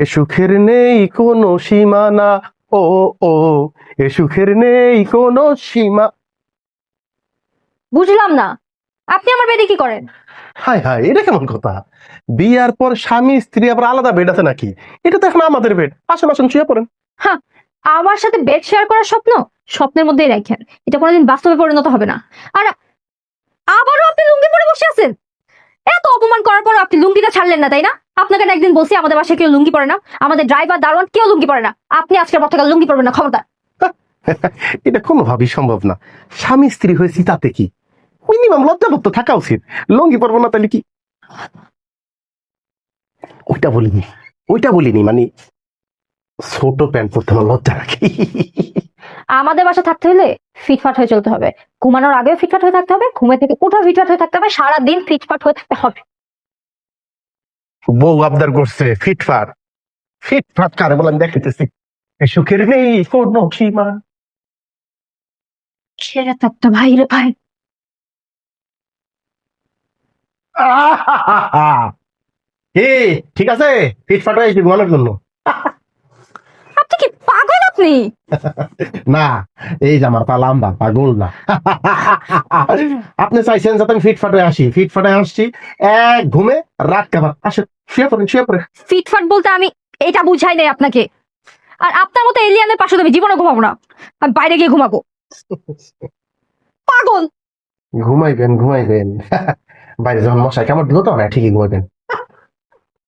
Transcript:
এ সুখের নেই কোনো সীমানা, ও ও এ সুখের নেই কোনো সীমা। বুঝলাম না, আপনি আমার বেডে কি করেন? হাই হাই, এটা কেমন কথা? বিয়ার পর স্বামী স্ত্রী আবার আলাদা বেড আছে নাকি? এটা তো এখন আমাদের বেড। আসেন আসেন, শুয়ে পড়েন। হ্যাঁ, আমার সাথে বেড শেয়ার করার স্বপ্ন স্বপ্নের মধ্যেই রাখেন, এটা কোনোদিন বাস্তবে পরিণত হবে না। আর আবারও আপনি লুঙ্গি পরে বসে আছেন। এত অপমান করার পর আপনি লুঙ্গিটা ছাড়লেন না, তাই না? আপনাকে না একদিন বলছি আমাদের বাসায় কেউ লুঙ্গি পরে না, আমাদের ড্রাইভার দারোয়ান কেউ লুঙ্গি পরে না। আপনি আজকের পর থেকে লুঙ্গি পরবেন না, খবরদার। এটা কোনোভাবেই সম্ভব না। স্বামী স্ত্রী হয়েছি তাতে কি? মিনিমাম লজ্জাবোধ তো থাকা উচিত। লঙ্গি পরবো না তাহলে কি? ওইটা বলিনি, ওইটা বলিনি, মানে ছোট প্যান্ট পরতে আমার লজ্জা রাখি। আমাদের বাসা থাকতে হলে ফিটফাট হয়ে চলতে হবে। ঘুমানোর আগেও ফিটফাট হয়ে থাকতে হবে, ঘুমে থেকে উঠে ফিটফাট হয়ে থাকতে হবে, সারাদিন ফিটফাট হয়ে থাকতে হবে। বউ আবদার করছে ফিটফাট। ফিটফাট কারে বলে আমি দেখতেছি। এ সুখের নেই কোনো সীমা। ছেড়ে থাকতে ভাই রে ভাই। আহাহাহা। কি ঠিক আছে? ফিটফাট হয়েছি ঘুমানোর জন্য। আপনি কি পাগল আপনি? না, এই যে আমার পা লম্বা, পাগল না। আপনি চাইছেন যাতে আমি ফিটফাট হয়ে আসি, ফিটফাট হয়ে আসছি। এক ঘুমে রাত কাবার। আসেন, শুয়ে পড়েন, শুয়ে পড়ে। ফিটফাট বলতে আমি এটা বুঝাই নাই আপনাকে। আর আপনার মতো এলিয়ানের পাশে তো আমি জীবনে ঘুমাবো না, আমি বাইরে গিয়ে ঘুমাবো। পাগল। ঘুমাইবেন ঘুমাইবেন। বাইরে যখন মশাই কামড় দিল তো না, ঠিকই ঘুমাইবেন।